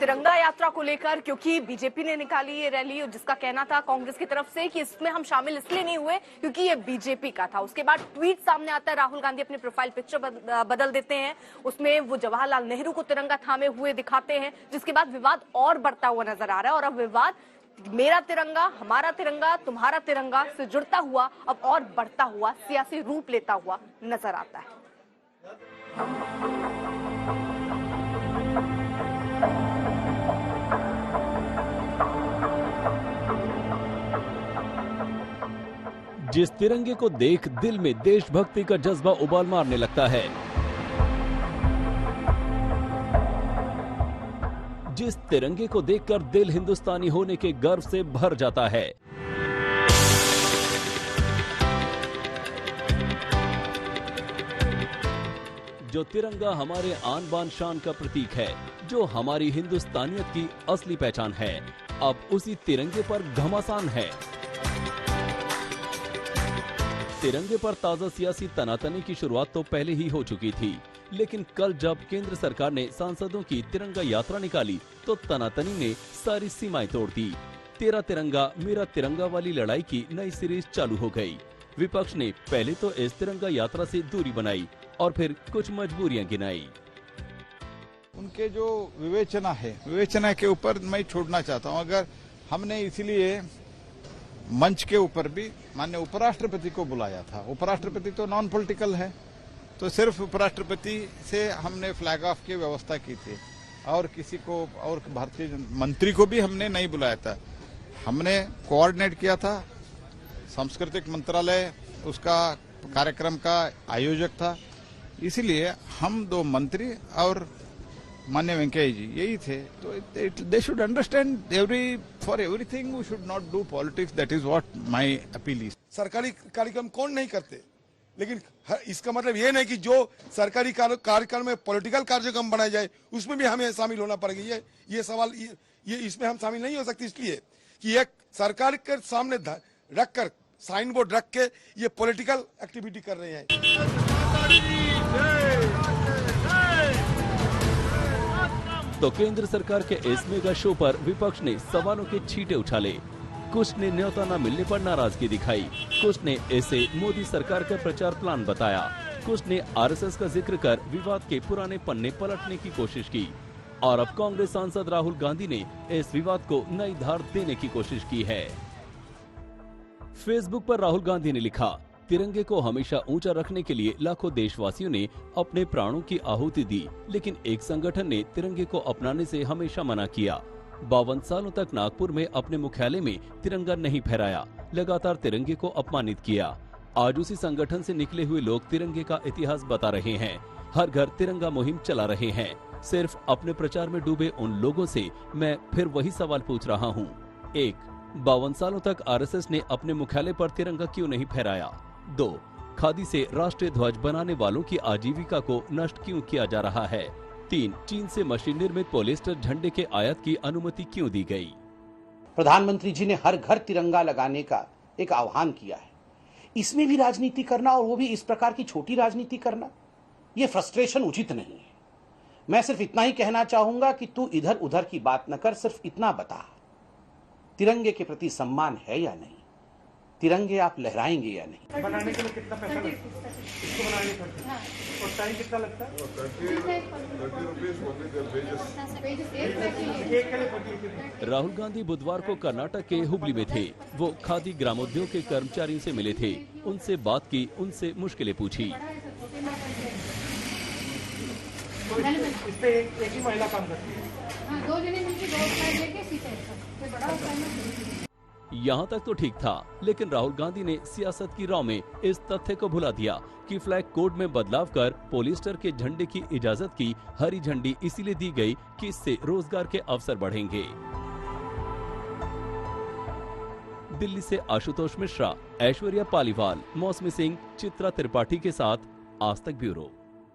तिरंगा यात्रा को लेकर, क्योंकि बीजेपी ने निकाली ये रैली, जिसका कहना था कांग्रेस की तरफ से कि इसमें हम शामिल इसलिए नहीं हुए क्योंकि ये बीजेपी का था। उसके बाद ट्वीट सामने आता है, राहुल गांधी अपनी प्रोफाइल पिक्चर बदल देते हैं, उसमें वो जवाहरलाल नेहरू को तिरंगा थामे हुए दिखाते हैं, जिसके बाद विवाद और बढ़ता हुआ नजर आ रहा है। और अब विवाद मेरा तिरंगा, हमारा तिरंगा, तुम्हारा तिरंगा से जुड़ता हुआ अब और बढ़ता हुआ सियासी रूप लेता हुआ नजर आता है। जिस तिरंगे को देख दिल में देशभक्ति का जज्बा उबाल मारने लगता है, जिस तिरंगे को देखकर दिल हिंदुस्तानी होने के गर्व से भर जाता है, जो तिरंगा हमारे आन बान शान का प्रतीक है, जो हमारी हिंदुस्तानियत की असली पहचान है, अब उसी तिरंगे पर घमासान है। तिरंगे पर ताजा सियासी तनातनी की शुरुआत तो पहले ही हो चुकी थी, लेकिन कल जब केंद्र सरकार ने सांसदों की तिरंगा यात्रा निकाली तो तनातनी ने सारी सीमाएं तोड़ दी। तेरा तिरंगा मेरा तिरंगा वाली लड़ाई की नई सीरीज चालू हो गई। विपक्ष ने पहले तो इस तिरंगा यात्रा से दूरी बनाई और फिर कुछ मजबूरियां गिनाई। उनके जो विवेचना के ऊपर मैं छोड़ना चाहता हूं। अगर हमने इसीलिए मंच के ऊपर भी माननीय उपराष्ट्रपति को बुलाया था। उपराष्ट्रपति तो नॉन पॉलिटिकल है, तो सिर्फ उपराष्ट्रपति से हमने फ्लैग ऑफ की व्यवस्था की थी और किसी को और भारतीय मंत्री को भी हमने नहीं बुलाया था। हमने कोऑर्डिनेट किया था, सांस्कृतिक मंत्रालय उसका कार्यक्रम का आयोजक था, इसीलिए हम दो मंत्री और माननीय वेंकैया जी यही थे। तो they should understand for everything we should not do politics, that is what my appeal is. सरकारी कार्यक्रम कौन नहीं करते, लेकिन इसका मतलब ये नहीं कि जो सरकारी कार्यक्रम में पॉलिटिकल कार्यक्रम बनाया जाए उसमें भी हमें शामिल होना पड़ेगा। ये सवाल ये इसमें हम शामिल नहीं हो सकते, इसलिए कि एक सरकार के सामने रखकर साइन बोर्ड रख के ये पॉलिटिकल एक्टिविटी कर रहे हैं। तो केंद्र सरकार के इस मेगा शो पर विपक्ष ने सवालों के छींटे उछाले। कुछ ने न्योता न मिलने पर नाराजगी दिखाई, कुछ ने इसे मोदी सरकार का प्रचार प्लान बताया, कुछ ने आरएसएस का जिक्र कर विवाद के पुराने पन्ने पलटने की कोशिश की। और अब कांग्रेस सांसद राहुल गांधी ने इस विवाद को नई धार देने की कोशिश की है। फेसबुक पर राहुल गांधी ने लिखा, तिरंगे को हमेशा ऊंचा रखने के लिए लाखों देशवासियों ने अपने प्राणों की आहुति दी, लेकिन एक संगठन ने तिरंगे को अपनाने से हमेशा मना किया। 52 सालों तक नागपुर में अपने मुख्यालय में तिरंगा नहीं फहराया, लगातार तिरंगे को अपमानित किया। आज उसी संगठन से निकले हुए लोग तिरंगे का इतिहास बता रहे हैं, हर घर तिरंगा मुहिम चला रहे हैं। सिर्फ अपने प्रचार में डूबे उन लोगों से मैं फिर वही सवाल पूछ रहा हूँ। 1. 52 सालों तक आरएसएस ने अपने मुख्यालय पर तिरंगा क्यों नहीं फहराया? 2. खादी से राष्ट्रीय ध्वज बनाने वालों की आजीविका को नष्ट क्यों किया जा रहा है? 3. चीन से मशीन निर्मित पॉलिएस्टर झंडे के आयात की अनुमति क्यों दी गई? प्रधानमंत्री जी ने हर घर तिरंगा लगाने का एक आह्वान किया है। इसमें भी राजनीति करना, और वो भी इस प्रकार की छोटी राजनीति करना, ये फ्रस्ट्रेशन उचित नहीं है। मैं सिर्फ इतना ही कहना चाहूंगा कि तू इधर उधर की बात न कर, सिर्फ इतना बता, तिरंगे के प्रति सम्मान है या नहीं, तिरंगे आप लहराएंगे या नहीं। बनाने के लिए कितना पैसा लगता है? इसको बनाने का और टाइम कितना लगता है? 30 राहुल गांधी बुधवार को कर्नाटक के हुबली में थे। वो खादी ग्रामोद्योग के कर्मचारियों से मिले थे, उनसे बात की, उनसे मुश्किलें पूछी। इस पे एक ही महिला काम करती है। हाँ, 2 जने मिलकर 2 फ्लैग लेके सीते हैं। ये बड़ा होता है ना। यहाँ तक तो ठीक था, लेकिन राहुल गांधी ने सियासत की राह में इस तथ्य को भुला दिया कि फ्लैग कोड में बदलाव कर पॉलिएस्टर के झंडे की इजाजत की हरी झंडी इसीलिए दी गई कि इससे रोजगार के अवसर बढ़ेंगे। दिल्ली से आशुतोष मिश्रा, ऐश्वर्या पालीवाल, मौसमी सिंह, चित्रा त्रिपाठी के साथ आज तक ब्यूरो।